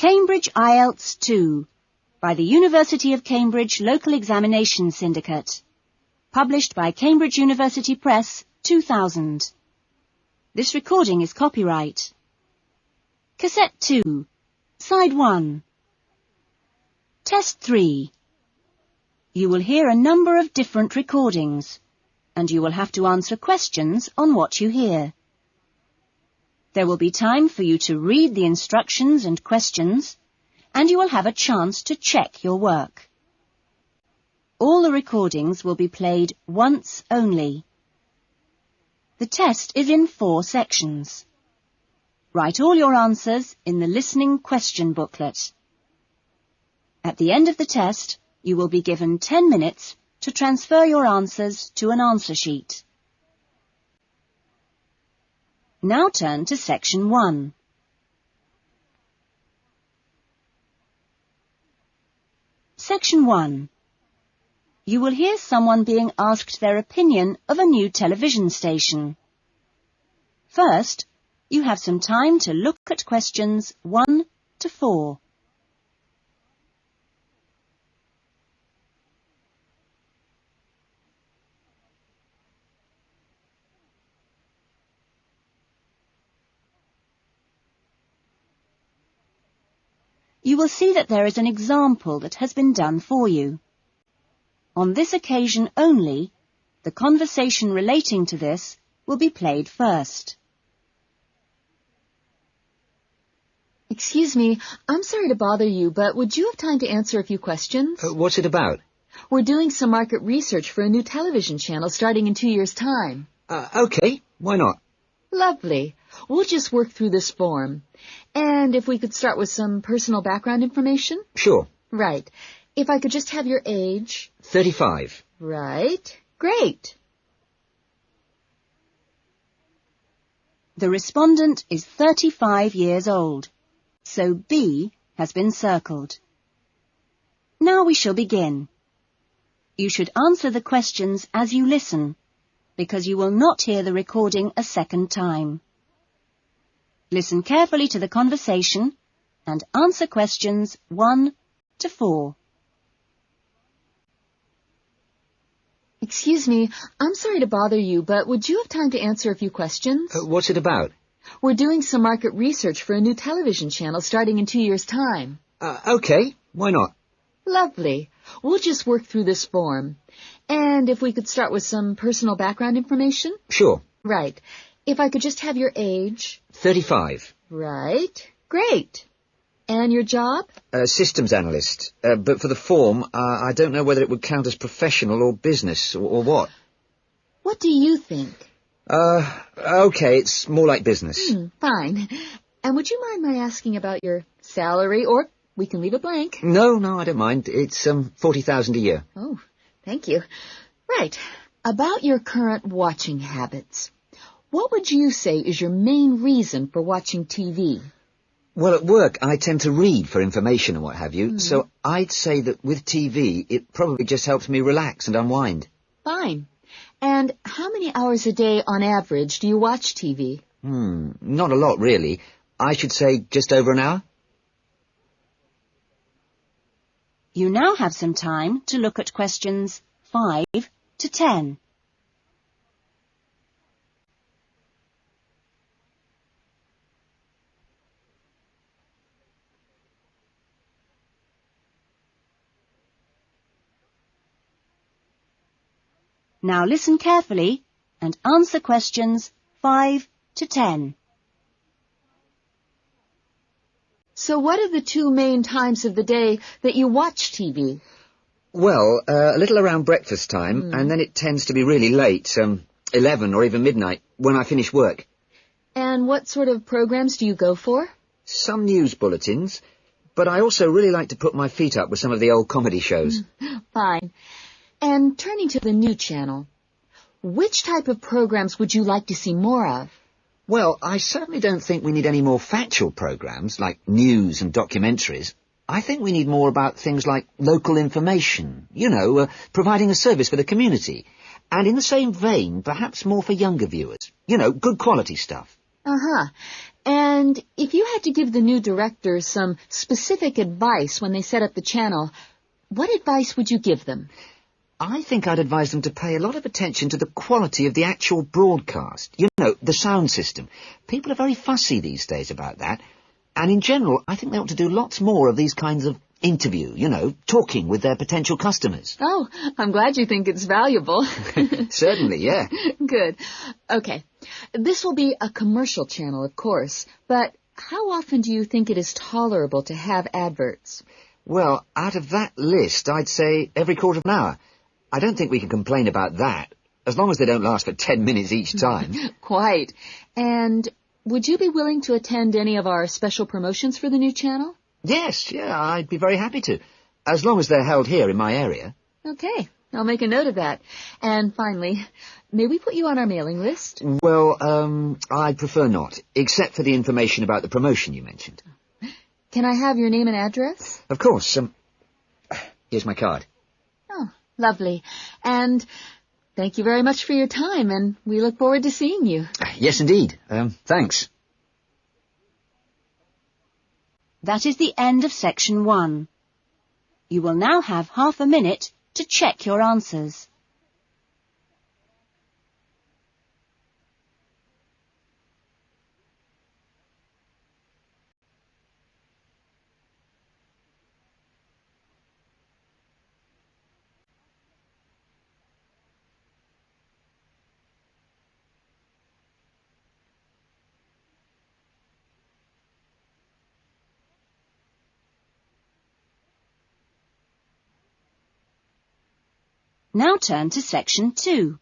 Cambridge IELTS 2 by the University of Cambridge Local Examination Syndicate. Published by Cambridge University Press, 2000. This recording is copyright. Cassette 2, Side 1. Test 3. You will hear a number of different recordings, and you will have to answer questions on what you hear. There will be time for you to read the instructions and questions, and you will have a chance to check your work. All the recordings will be played once only. The test is in 4 sections. Write all your answers in the listening question booklet. At the end of the test, you will be given 10 minutes to transfer your answers to an answer sheet. Now turn to Section 1. Section 1. You will hear someone being asked their opinion of a new television station. First, you have some time to look at questions 1 to 4. You will see that there is an example that has been done for you. On this occasion only, the conversation relating to this will be played first. Excuse me, I'm sorry to bother you, but would you have time to answer a few questions? What's it about? We're doing some market research for a new television channel starting in 2 years' time. Okay, why not? Lovely. We'll just work through this form. And if we could start with some personal background information? Sure. Right. If I could just have your age? 35. Right. Great. The respondent is 35 years old, so B has been circled. Now we shall begin. You should answer the questions as you listen, because you will not hear the recording a second time. Listen carefully to the conversation and answer questions 1 to 4. Excuse me, I'm sorry to bother you, but would you have time to answer a few questions? What's it about? We're doing some market research for a new television channel starting in 2 years' time. Okay, why not? Lovely. We'll just work through this form. And if we could start with some personal background information? Sure. Right. If I could just have your age? 35. Right. Great. And your job? Systems analyst. But for the form, I don't know whether it would count as professional or business or what. What do you think? Okay, it's more like business. Fine. And would you mind my asking about your salary, or we can leave it blank? No, I don't mind. It's $40,000 a year. Oh, thank you. Right. About your current watching habits. What would you say is your main reason for watching TV? Well, at work, I tend to read for information and what have you, so I'd say that with TV, it probably just helps me relax and unwind. Fine. And how many hours a day, on average, do you watch TV? Not a lot, really. I should say just over an hour. You now have some time to look at questions 5 to 10. Now listen carefully and answer questions 5 to 10. So what are the 2 main times of the day that you watch TV? Well, a little around breakfast time, and then it tends to be really late, 11 or even midnight, when I finish work. And what sort of programs do you go for? Some news bulletins, but I also really like to put my feet up with some of the old comedy shows. Fine. And turning to the new channel, which type of programs would you like to see more of? Well, I certainly don't think we need any more factual programs, like news and documentaries. I think we need more about things like local information, providing a service for the community. And in the same vein, perhaps more for younger viewers. Good quality stuff. Uh-huh. And if you had to give the new director some specific advice when they set up the channel, what advice would you give them? I think I'd advise them to pay a lot of attention to the quality of the actual broadcast. You know, the sound system. People are very fussy these days about that. And in general, I think they ought to do lots more of these kinds of interview, you know, talking with their potential customers. Oh, I'm glad you think it's valuable. Certainly, yeah. Good. Okay. This will be a commercial channel, of course, but how often do you think it is tolerable to have adverts? Well, out of that list, I'd say every quarter of an hour. I don't think we can complain about that, as long as they don't last for 10 minutes each time. Quite. And would you be willing to attend any of our special promotions for the new channel? Yes, yeah, I'd be very happy to, as long as they're held here in my area. Okay, I'll make a note of that. And finally, may we put you on our mailing list? Well, I'd prefer not, except for the information about the promotion you mentioned. Can I have your name and address? Of course. Here's my card. Oh, lovely. And thank you very much for your time, and we look forward to seeing you. Yes, indeed. Thanks. That is the end of section 1. You will now have half a minute to check your answers. Now turn to section 2.